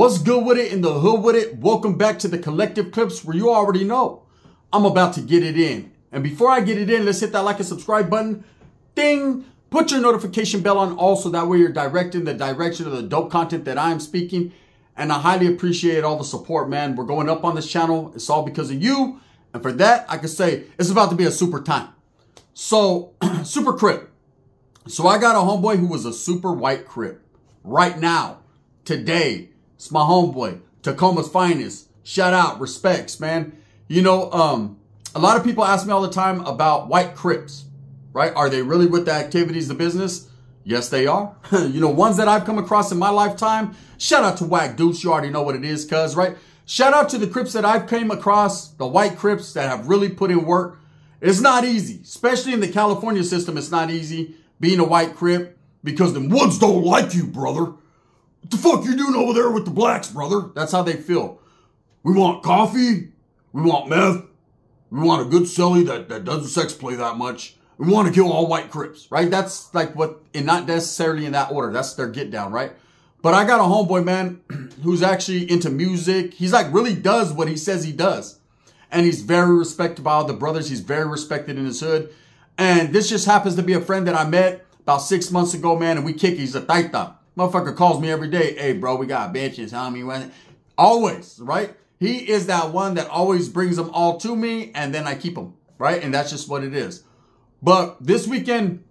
What's good with it in the hood with it? Welcome back to the Collective Clips where you already know I'm about to get it in. And before I get it in, let's hit that like and subscribe button. Ding! Put your notification bell on also. That way you're directed in the direction of the dope content that I'm speaking. And I highly appreciate all the support, man. We're going up on this channel. It's all because of you. And for that, I can say it's about to be a super time. So, super Crip. So I got a homeboy who was a super white Crip. Right now, today. It's my homeboy, Tacoma's finest. Shout out, respects, man. You know, a lot of people ask me all the time about white Crips, right? Are they really with the activities, the business? Yes, they are. You know, ones that I've come across in my lifetime. Shout out to Whack Deuce. You already know what it is, cuz, right? Shout out to the Crips that I've came across, the white Crips that have really put in work. It's not easy, especially in the California system. It's not easy being a white Crip because them woods don't like you, brother. What the fuck you doing over there with the blacks, brother? That's how they feel. We want coffee. We want meth. We want a good celly that doesn't sex play that much. We want to kill all white Crips, right? That's like what, and not necessarily in that order. That's their get down, right? But I got a homeboy, man, who's actually into music. He's like really does what he says he does. And he's very respected by all the brothers. He's very respected in his hood. And this just happens to be a friend that I met about 6 months ago, man. And we kick. He's a taita. Motherfucker calls me every day. Hey, bro, we got bitches, homie. Always, right? He is that one that always brings them all to me, and then I keep them, right? And that's just what it is. But this weekend,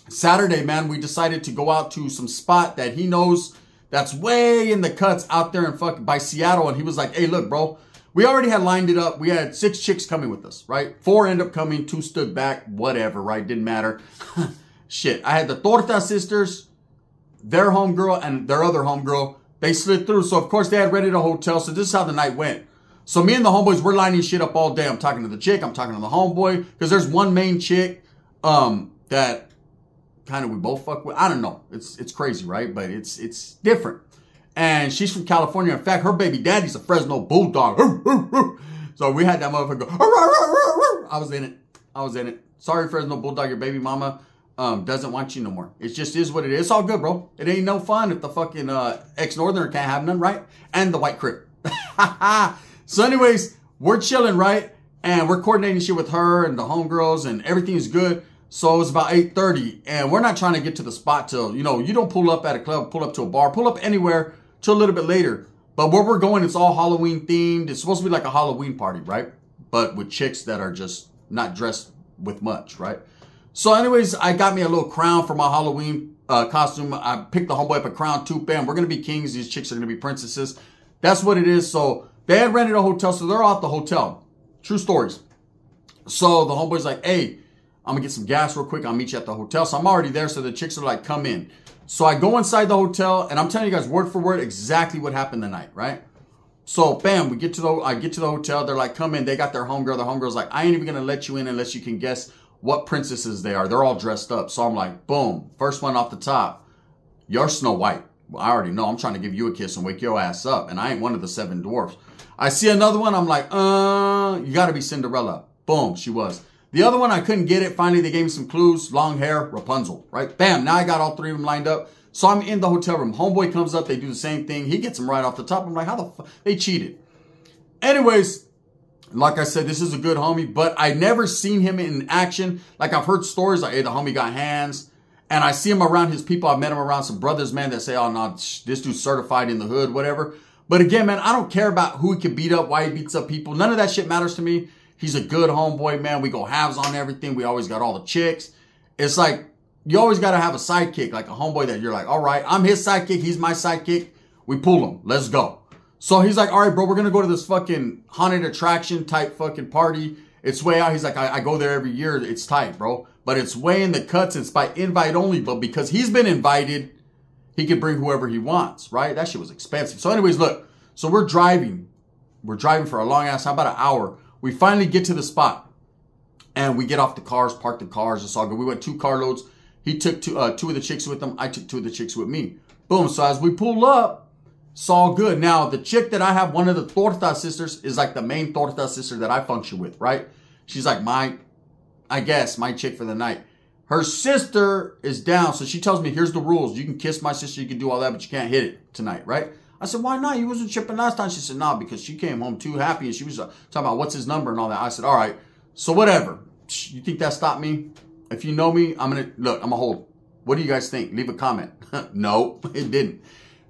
Saturday, man, we decided to go out to some spot that he knows that's way in the cuts out there in fucking by Seattle. And he was like, hey, look, bro, we already had lined it up. We had 6 chicks coming with us, right? 4 ended up coming, 2 stood back, whatever, right? Didn't matter. Shit. I had the Torta sisters, their homegirl and their other homegirl. They slid through. So, of course, they had rented a hotel. So, this is how the night went. So, me and the homeboys, we're lining shit up all day. I'm talking to the chick. I'm talking to the homeboy. Because there's one main chick that kind of we both fuck with. I don't know. It's crazy, right? But it's different. And she's from California. In fact, her baby daddy's a Fresno bulldog. So, we had that motherfucker go. I was in it. I was in it. Sorry, Fresno bulldog, your baby mama doesn't want you no more. It just is what it is. It's all good, bro. It ain't no fun if the fucking ex-northerner can't have none, right? And the white Crip. So anyways, we're chilling, right? And we're coordinating shit with her and the homegirls and everything is good. So it was about 8:30 and we're not trying to get to the spot till, you know, you don't pull up at a club, pull up to a bar, pull up anywhere till a little bit later. But where we're going, it's all Halloween themed. It's supposed to be like a Halloween party, right? But with chicks that are just not dressed with much, right? So anyways, I got me a little crown for my Halloween costume. I picked the homeboy up a crown too. Bam, we're going to be kings. These chicks are going to be princesses. That's what it is. So they had rented a hotel. So they're out the hotel. True stories. So the homeboy's like, hey, I'm going to get some gas real quick. I'll meet you at the hotel. So I'm already there. So the chicks are like, come in. So I go inside the hotel and I'm telling you guys word for word exactly what happened tonight, right? So bam, I get to the hotel. They're like, come in. They got their homegirl. The homegirl's like, I ain't even going to let you in unless you can guess what princesses they are. They're all dressed up. So I'm like, boom. First one off the top. You're Snow White. Well, I already know. I'm trying to give you a kiss and wake your ass up. And I ain't one of the 7 dwarfs. I see another one. I'm like, you got to be Cinderella. Boom. She was. The other one, I couldn't get it. Finally, they gave me some clues. Long hair, Rapunzel. Right? Bam. Now I got all 3 of them lined up. So I'm in the hotel room. Homeboy comes up. They do the same thing. He gets them right off the top. I'm like, how the fuck? They cheated. Anyways, like I said, this is a good homie, but I never seen him in action. Like I've heard stories like, hey, the homie got hands. And I see him around his people. I've met him around some brothers, man, that say, oh, no, this dude's certified in the hood, whatever. But again, man, I don't care about who he can beat up, why he beats up people. None of that shit matters to me. He's a good homeboy, man. We go halves on everything. We always got all the chicks. It's like, you always got to have a sidekick, like a homeboy that you're like, all right, I'm his sidekick. He's my sidekick. We pull him. Let's go. So he's like, all right, bro, we're going to go to this fucking haunted attraction type fucking party. It's way out. He's like, I go there every year. It's tight, bro. But it's way in the cuts. It's by invite only. But because he's been invited, he can bring whoever he wants, right? That shit was expensive. So anyways, look. So we're driving. We're driving for a long ass, how about an hour? We finally get to the spot. And we get off the cars, park the cars. It's all good. We went 2 carloads. He took 2 of the chicks with him. I took 2 of the chicks with me. Boom. So as we pull up, it's all good. Now, the chick that I have, one of the Torta sisters, is like the main Torta sister that I function with, right? She's like I guess, my chick for the night. Her sister is down, so she tells me, here's the rules. You can kiss my sister, you can do all that, but you can't hit it tonight, right? I said, why not? You wasn't tripping last time. She said, nah, because she came home too happy and she was talking about what's his number and all that. I said, all right, so whatever. You think that stopped me? If you know me, I'm going to hold. What do you guys think? Leave a comment. No, it didn't.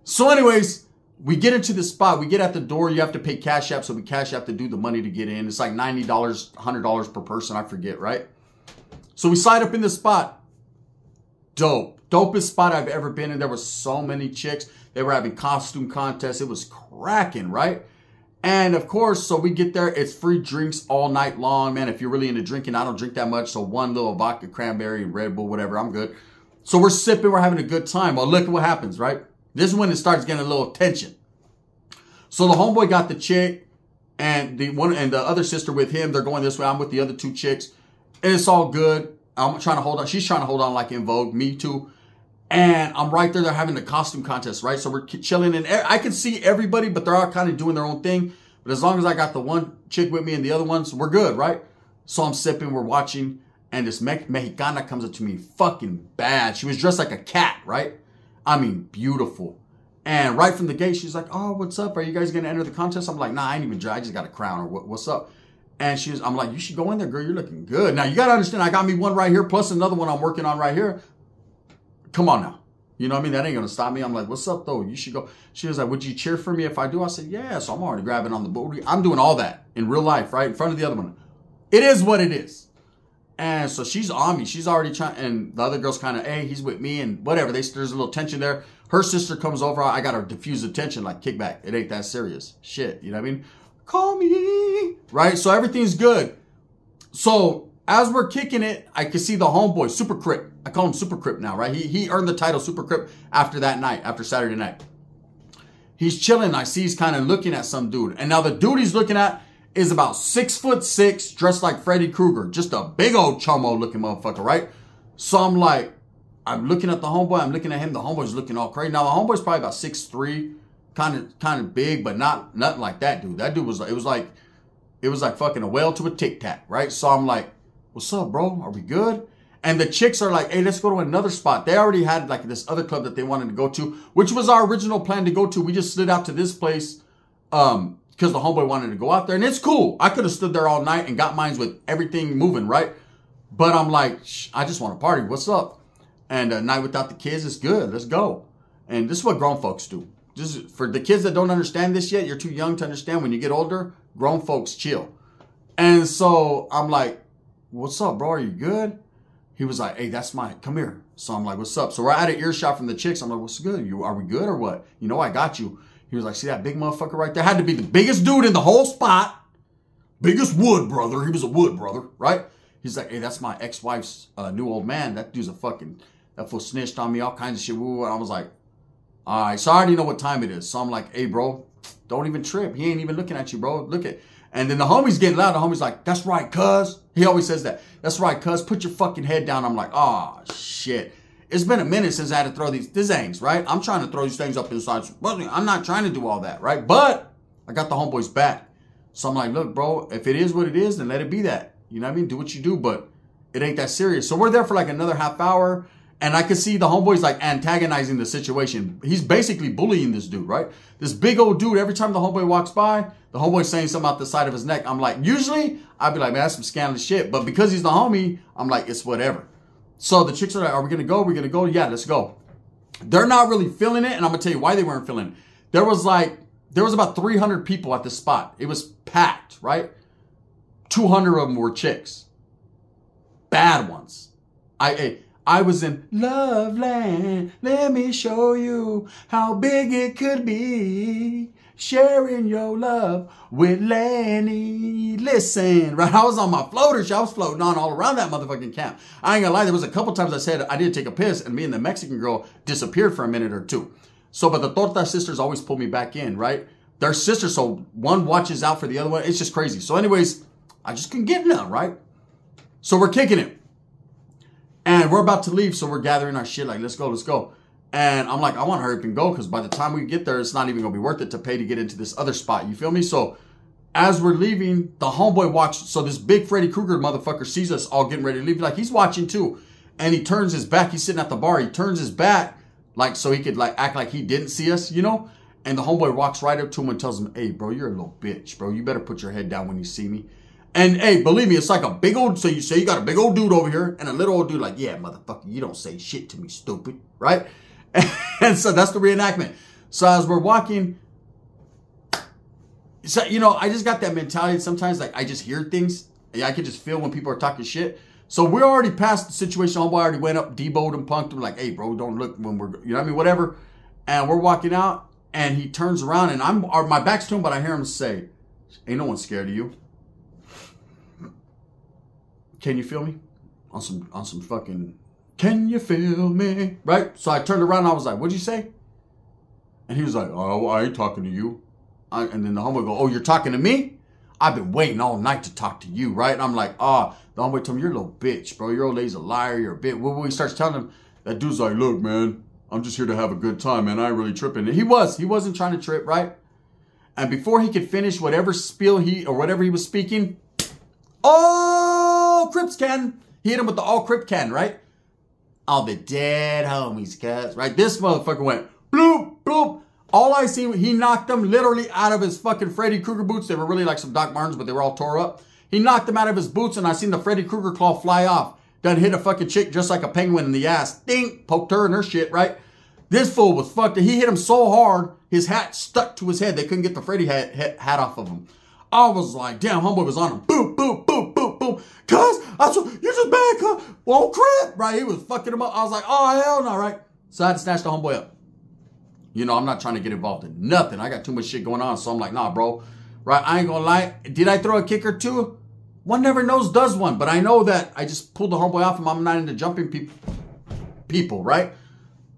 So anyways, we get into the spot. We get at the door. You have to pay Cash App. So we Cash App to do the money to get in. It's like $90, $100 per person. I forget, right? So we signed up in the spot. Dope. Dopest spot I've ever been in. There were so many chicks. They were having costume contests. It was cracking, right? And of course, so we get there. It's free drinks all night long, man. If you're really into drinking, I don't drink that much. So one little vodka, cranberry, and Red Bull, whatever, I'm good. So we're sipping. We're having a good time. Well, look at what happens, right? This is when it starts getting a little tension. So the homeboy got the chick and the other sister with him. They're going this way. I'm with the other two chicks. And it's all good. I'm trying to hold on. She's trying to hold on like in Vogue. Me too. And I'm right there. They're having the costume contest, right? So we're chilling. And I can see everybody, but they're all kind of doing their own thing. But as long as I got the one chick with me and the other ones, we're good, right? So I'm sipping. We're watching. And this Mexicana comes up to me fucking bad. She was dressed like a cat, right? I mean, beautiful. And right from the gate, she's like, oh, what's up? Are you guys going to enter the contest? I'm like, nah, I ain't even dry. I just got a crown or what's up? And I'm like, you should go in there, girl. You're looking good. Now, you got to understand, I got me one right here, plus another one I'm working on right here. Come on now. You know what I mean? That ain't going to stop me. I'm like, what's up, though? You should go. She was like, would you cheer for me if I do? I said, yeah. So I'm already grabbing on the booty. I'm doing all that in real life, right? In front of the other one. It is what it is. And so she's on me. She's already trying. And the other girl's kind of, hey, he's with me and whatever. There's a little tension there. Her sister comes over. I got to diffuse the tension, like kickback. It ain't that serious. Shit. You know what I mean? Call me. Right? So everything's good. So as we're kicking it, I can see the homeboy, Super Crip. I call him Super Crip now, right? He earned the title Super Crip after that night, after Saturday night. He's chilling. I see he's kind of looking at some dude. And now the dude he's looking at is about 6'6", dressed like Freddy Krueger. Just a big old chomo looking motherfucker, right? So I'm like, I'm looking at the homeboy. I'm looking at him. The homeboy's looking all crazy. Now the homeboy's probably about 6'3", kind of big, but nothing like that dude. That dude was like, it was like fucking a whale to a tic tac, right? So I'm like, what's up, bro? Are we good? And the chicks are like, hey, let's go to another spot. They already had like this other club that they wanted to go to, which was our original plan to go to. We just slid out to this place, because the homeboy wanted to go out there. And it's cool. I could have stood there all night and got mines with everything moving, right? But I'm like, I just want to party. What's up? And a night without the kids is good. Let's go. And this is what grown folks do. Just for the kids that don't understand this yet, you're too young to understand. When you get older, grown folks chill. And so I'm like, what's up, bro? Are you good? He was like, hey, that's mine. Come here. So I'm like, what's up? So we're at an earshot from the chicks. I'm like, what's good? Are we good or what? You know, I got you. He was like, see that big motherfucker right there? Had to be the biggest dude in the whole spot. Biggest wood brother. He was a wood brother, right? He's like, hey, that's my ex-wife's new old man. That dude's that fool snitched on me, all kinds of shit. And I was like, all right. So I already know what time it is. So I'm like, hey, bro, don't even trip. He ain't even looking at you, bro. Look at. And then the homie's getting loud. The homie's like, that's right, cuz. He always says that. That's right, cuz. Put your fucking head down. I'm like, oh, shit. It's been a minute since I had to throw these things, right? I'm trying to throw these things up inside. I'm not trying to do all that, right? But I got the homeboy's back. So I'm like, look, bro, if it is what it is, then let it be that. You know what I mean? Do what you do, but it ain't that serious. So we're there for like another half hour. And I could see the homeboy's like antagonizing the situation. He's basically bullying this dude, right? This big old dude, every time the homeboy walks by, the homeboy's saying something out the side of his neck. I'm like, usually I'd be like, man, that's some scandalous shit. But because he's the homie, I'm like, it's whatever. So the chicks are like, are we going to go? We're going to go? Yeah, let's go. They're not really feeling it. And I'm going to tell you why they weren't feeling it. There was about 300 people at this spot. It was packed, right? 200 of them were chicks. Bad ones. I was in Love Land. Let me show you how big it could be. Sharing your love with Lenny. Listen, right? I was on my floater. I was floating on all around that motherfucking camp. I ain't gonna lie. There was a couple times I said I didn't take a piss, and me and the Mexican girl disappeared for a minute or two. So, but the Torta sisters always pull me back in, right? They're sisters, so one watches out for the other one. It's just crazy. So anyways, I just couldn't get none, right? So we're kicking it. And we're about to leave, so we're gathering our shit like, let's go, let's go. And I'm like, I want to hurry up and go because by the time we get there, it's not even going to be worth it to pay to get into this other spot. You feel me? So as we're leaving, the homeboy watched. So this big Freddy Krueger motherfucker sees us all getting ready to leave. Like, he's watching too. And he turns his back. He's sitting at the bar. He turns his back like so he could like act like he didn't see us, you know? And the homeboy walks right up to him and tells him, hey, bro, you're a little bitch, bro. You better put your head down when you see me. And, hey, believe me, it's like a big old, so you say you got a big old dude over here and a little old dude like, yeah, motherfucker, you don't say shit to me, stupid, right? And so that's the reenactment. So as we're walking, so, you know, I just got that mentality. Sometimes, like, I just hear things. I can just feel when people are talking shit. So we're already past the situation. Homeboy already went up, deboed him, punked him, like, hey, bro, don't look when we're, you know what I mean, whatever. And we're walking out, and he turns around, and my back's to him, but I hear him say, ain't no one scared of you. Can you feel me? On some fucking, can you feel me? Right? So I turned around, and I was like, what'd you say? And he was like, oh, I ain't talking to you. And then the homeboy go, oh, you're talking to me? I've been waiting all night to talk to you, right? And I'm like, the homeboy told me, you're a little bitch, bro. Your old lady's a liar. You're a bitch. When he starts telling him, that dude's like, look, man, I'm just here to have a good time, man. I ain't really tripping. And he wasn't trying to trip, right? And before he could finish whatever spiel whatever he was speaking, all Crips can. He hit him with the all Crip can, right? All the dead homies, cuz, right? This motherfucker went bloop, bloop. All I see, he knocked them literally out of his fucking Freddy Krueger boots. They were really like some Doc Martens, but they were all tore up. He knocked them out of his boots, and I seen the Freddy Krueger claw fly off. Done hit a fucking chick just like a penguin in the ass. Ding! Poked her in her shit, right? This fool was fucked. He hit him so hard, his hat stuck to his head. They couldn't get the Freddy hat off of him. I was like, damn, homeboy was on him. Boop, boop, boop, boop, boop. Cuz, you're just bad, cuz. Well, Crip, right? He was fucking him up. I was like, oh, hell no, right? So I had to snatch the homeboy up. You know, I'm not trying to get involved in nothing. I got too much shit going on. So I'm like, nah, bro. Right? I ain't gonna lie. Did I throw a kick or two? One never knows does one. But I know that I just pulled the homeboy off him. I'm not into jumping people, right?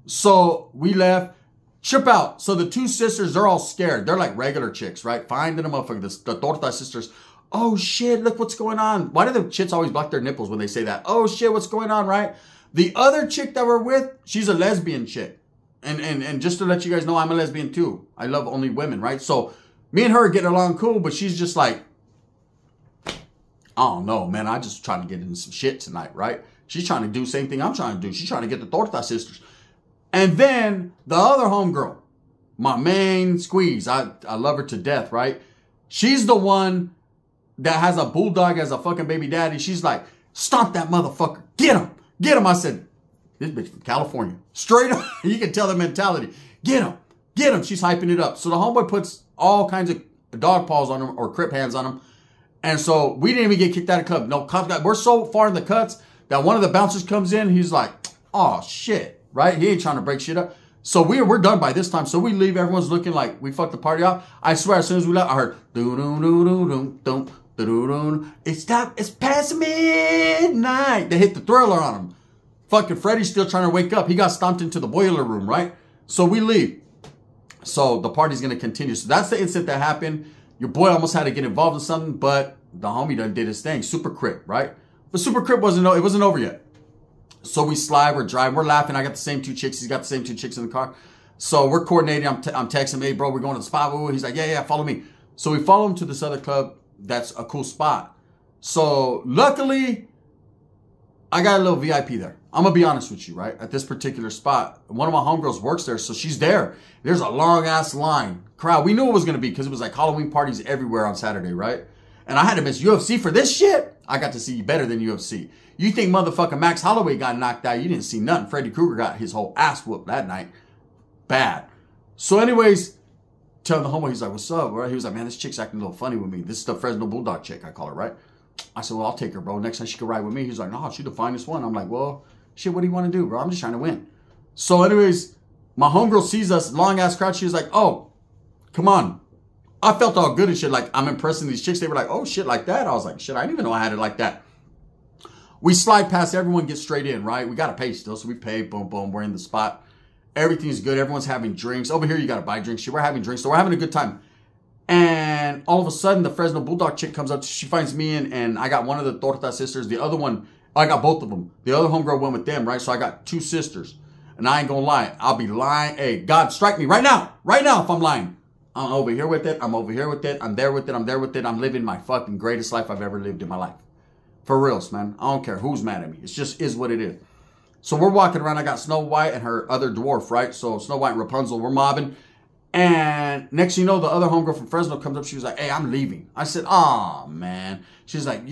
So we left. Trip out. So the two sisters, they're all scared. They're like regular chicks, right? Finding them motherfuckers. The Torta sisters. Oh, shit. Look what's going on. Why do the chits always block their nipples when they say that? Oh, shit. What's going on, right? The other chick that we're with, she's a lesbian chick. And just to let you guys know, I'm a lesbian too. I love only women, right? So me and her get along cool, but she's just like, I don't know, man. I just trying to get into some shit tonight, right? She's trying to do the same thing I'm trying to do. She's trying to get the Torta sisters. And then the other homegirl, my main squeeze. I love her to death, right? She's the one that has a bulldog as a fucking baby daddy. She's like, stomp that motherfucker. Get him. Get him. I said, this bitch from California. Straight up. You can tell the mentality. Get him. Get him. She's hyping it up. So the homeboy puts all kinds of dog paws on him or Crip hands on him. And so we didn't even get kicked out of the club. No, we're so far in the cuts that one of the bouncers comes in. He's like, oh, shit. Right? He ain't trying to break shit up. So we're done by this time. So we leave. Everyone's looking like we fucked the party off. I swear, as soon as we left, I heard, it's past midnight. They hit the Thriller on him. Fucking Freddy's still trying to wake up. He got stomped into the boiler room, right? So we leave. So the party's going to continue. So that's the incident that happened. Your boy almost had to get involved in something, but the homie done did his thing. Super Crip, right? But Super Crip wasn't over yet. So we slide, we're driving, we're laughing. I got the same two chicks. He's got the same two chicks in the car. So we're coordinating. I'm texting him, hey, bro, we're going to the spot. He's like, yeah, follow me. So we follow him to this other club. That's a cool spot. So luckily, I got a little VIP there. I'm going to be honest with you, right? At this particular spot, one of my homegirls works there, so she's there. There's a long-ass line. Crowd. We knew it was going to be because it was like Halloween parties everywhere on Saturday, right? And I had to miss UFC for this shit. I got to see better than UFC. You think motherfucking Max Holloway got knocked out. You didn't see nothing. Freddy Krueger got his whole ass whooped that night. Bad. So anyways, telling the homie, he's like, what's up, bro? He was like, man, this chick's acting a little funny with me. This is the Fresno Bulldog chick, I call her, right? I said, well, I'll take her, bro. Next time she can ride with me. He's like, no, she's the finest one. I'm like, well, shit, what do you want to do, bro? I'm just trying to win. So anyways, my homegirl sees us, long-ass crowd. She was like, oh, come on. I felt all good and shit. Like, I'm impressing these chicks. They were like, oh, shit, like that? I was like, shit, I didn't even know I had it like that. We slide past everyone, get straight in, right? We got to pay still. So we pay, boom, boom. We're in the spot. Everything's good. Everyone's having drinks. Over here, you got to buy drinks. Shit, we're having drinks. So we're having a good time. And all of a sudden, the Fresno Bulldog chick comes up. She finds me, and I got one of the Torta sisters. The other one, I got both of them. The other homegirl went with them, right? So I got two sisters. And I ain't going to lie. I'll be lying. Hey, God, strike me right now. Right now if I'm lying. I'm over here with it. I'm over here with it. I'm there with it. I'm there with it. I'm living my fucking greatest life I've ever lived in my life. For reals, man. I don't care who's mad at me. It just is what it is. So we're walking around. I got Snow White and her other dwarf, right? So Snow White and Rapunzel, we're mobbing. And next thing you know, the other homegirl from Fresno comes up. She was like, hey, I'm leaving. I said, oh, man. She's like,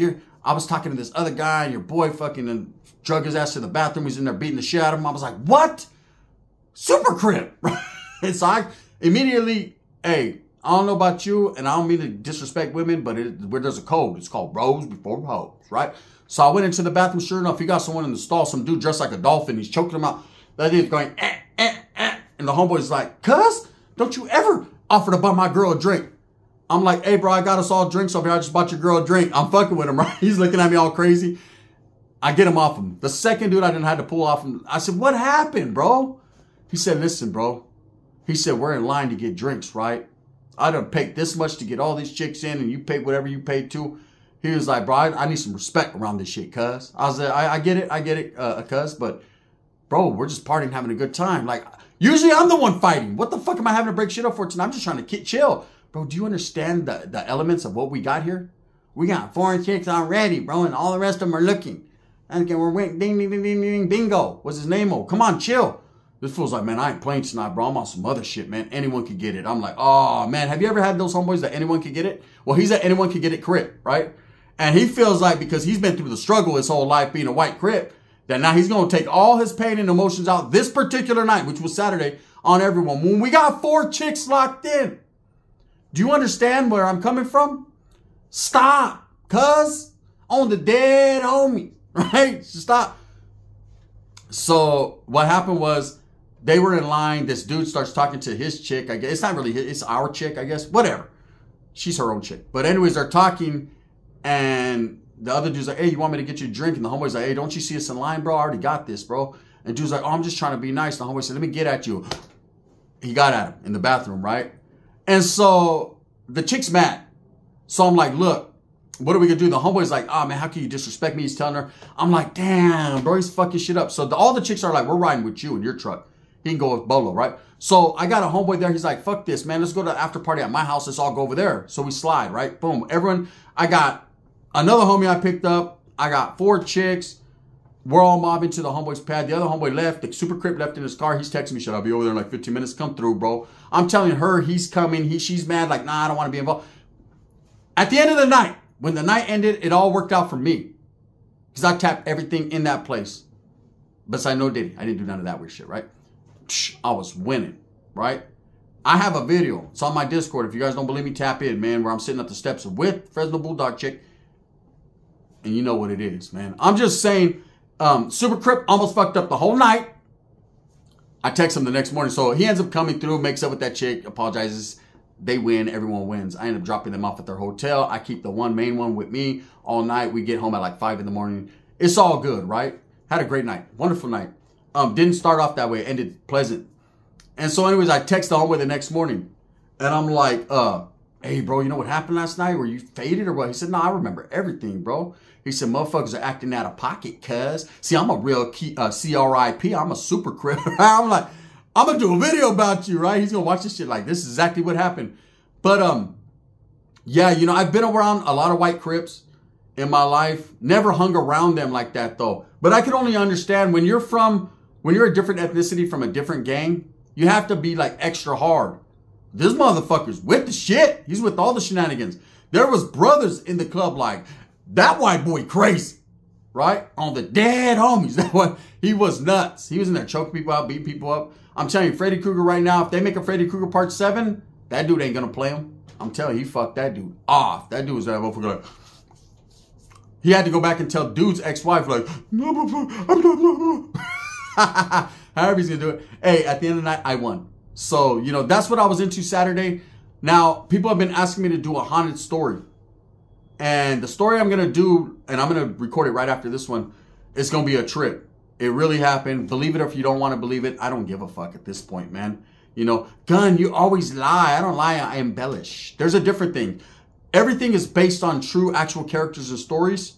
I was talking to this other guy, and your boy fucking and drug his ass to the bathroom. He's in there beating the shit out of him. I was like, what? Super Crip. And so I immediately, hey, I don't know about you, and I don't mean to disrespect women, but where there's a code. It's called bros before hoes, right? So I went into the bathroom. Sure enough, he got someone in the stall, some dude dressed like a dolphin. He's choking him out. That dude's going, and the homeboy's like, cuz, don't you ever offer to buy my girl a drink. I'm like, hey, bro, I got us all drinks over here. I just bought your girl a drink. I'm fucking with him, right? He's looking at me all crazy. I get him off him. The second dude I didn't have to pull off him. I said, what happened, bro? He said, listen, bro. He said, we're in line to get drinks, right? I done paid this much to get all these chicks in, and you paid whatever you paid too. He was like, bro, I need some respect around this shit, cuz. I was like, I get it, cuz, but bro, we're just partying, having a good time. Like, usually I'm the one fighting. What the fuck am I having to break shit up for tonight? I'm just trying to chill. Bro, do you understand the elements of what we got here? We got 4 chicks already, bro, and all the rest of them are looking. And again, we're waiting, ding, ding, ding, ding, ding, bingo. What's his name? Oh, come on, chill. This fool's like, man, I ain't playing tonight, bro. I'm on some other shit, man. Anyone could get it. I'm like, oh, man, have you ever had those homeboys that anyone could get it? Well, he's at anyone could get it Crip, right? And he feels like because he's been through the struggle his whole life being a white Crip, that now he's going to take all his pain and emotions out this particular night, which was Saturday, on everyone. When we got 4 chicks locked in. Do you understand where I'm coming from? Stop, cuz. On the dead homie, right? Stop. So what happened was they were in line. This dude starts talking to his chick. I guess it's not really his, it's our chick, I guess. Whatever. She's her own chick. But anyways, they're talking, and the other dude's like, hey, you want me to get you a drink? And the homeboy's like, hey, don't you see us in line, bro? I already got this, bro. And dude's like, oh, I'm just trying to be nice. And the homeboy said, let me get at you. He got at him in the bathroom, right? And so the chick's mad. So I'm like, look, what are we going to do? The homeboy's like, oh, man, how can you disrespect me? He's telling her. I'm like, damn, bro, he's fucking shit up. So all the chicks are like, we're riding with you in your truck. He can go with Bolo, right? So I got a homeboy there. He's like, fuck this, man. Let's go to the after party at my house. Let's all go over there. So we slide, right? Boom. Everyone, I got another homie I picked up. I got 4 chicks. We're all mobbing to the homeboy's pad. The other homeboy left. The Super Crip left in his car. He's texting me, shit, I'll be over there in like 15 minutes. Come through, bro. I'm telling her he's coming. She's mad, like, nah, I don't want to be involved. At the end of the night, when the night ended, it all worked out for me. Because I tapped everything in that place. Besides no Diddy. I didn't do none of that weird shit, right? I was winning, right? I have a video. It's on my Discord. If you guys don't believe me, tap in, man, where I'm sitting at the steps with Fresno Bulldog chick. And you know what it is, man. I'm just saying, Super Crip almost fucked up the whole night. I text him the next morning. So he ends up coming through, makes up with that chick, apologizes. They win. Everyone wins. I end up dropping them off at their hotel. I keep the main one with me all night. We get home at like 5 in the morning. It's all good, right? Had a great night. Wonderful night. Didn't start off that way. Ended pleasant. And so anyways, I text the homeboy the next morning. And I'm like, hey, bro, you know what happened last night? Were you faded or what? He said, no, I remember everything, bro. He said, motherfuckers are acting out of pocket, cuz. See, I'm a real C-R-I-P. I'm a Super Crip. I'm like, I'm going to do a video about you, right? He's going to watch this shit like, this is exactly what happened. But, yeah, you know, I've been around a lot of white Crips in my life. Never hung around them like that, though. But I can only understand when you're a different ethnicity from a different gang, you have to be like extra hard. This motherfucker's with the shit. He's with all the shenanigans. There was brothers in the club like, that white boy crazy, right? On the dead homies. That one, he was nuts. He was in there choking people out, beating people up. I'm telling you, Freddy Krueger right now, if they make a Freddy Krueger part 7, that dude ain't gonna play him. I'm telling you, he fucked that dude off. That dude was that motherfucker like, he had to go back and tell dude's ex-wife like, no. However he's gonna do it. Hey, at the end of the night, I won. So, you know, that's what I was into Saturday. Now, people have been asking me to do a haunted story. And the story I'm going to do, and I'm going to record it right after this one, it's going to be a trip. It really happened. Believe it or if you don't want to believe it, I don't give a fuck at this point, man. You know, Gun, you always lie. I don't lie. I embellish. There's a different thing. Everything is based on true, actual characters and stories.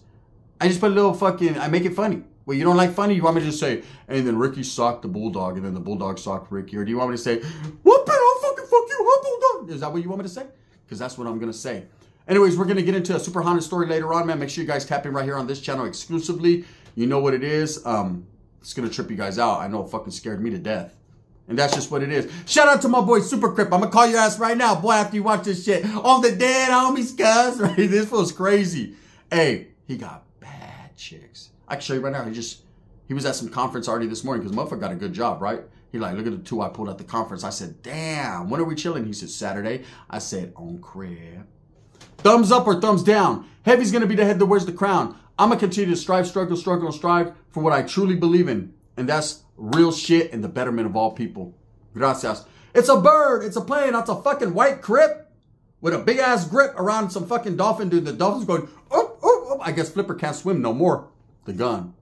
I just put a little fucking, I make it funny. Well, you don't like funny? You want me to just say, and then Ricky socked the bulldog, and then the bulldog socked Ricky? Or do you want me to say, whoop it, I'll fucking fuck you, huh, bulldog? Is that what you want me to say? Because that's what I'm going to say. Anyways, we're going to get into a super haunted story later on, man. Make sure you guys tap in right here on this channel exclusively. You know what it is. It's going to trip you guys out. I know it fucking scared me to death. And that's just what it is. Shout out to my boy Super Crip. I'm going to call your ass right now, boy, after you watch this shit. On the dead homies, cuz. Right? This feels crazy. Hey, he got bad chicks. I can show you right now. He was at some conference already this morning because motherfucker got a good job, right? He like, look at the two I pulled at the conference. I said, damn, when are we chilling? He said, Saturday. I said, on Crip. Thumbs up or thumbs down. Heavy's going to be the head that wears the crown. I'm going to continue to strive, struggle, and strive for what I truly believe in. And that's real shit and the betterment of all people. Gracias. It's a bird. It's a plane. That's a fucking white Crip with a big ass grip around some fucking dolphin. Dude, the dolphin's going, oh, oh, oh. I guess Flipper can't swim no more. The gun.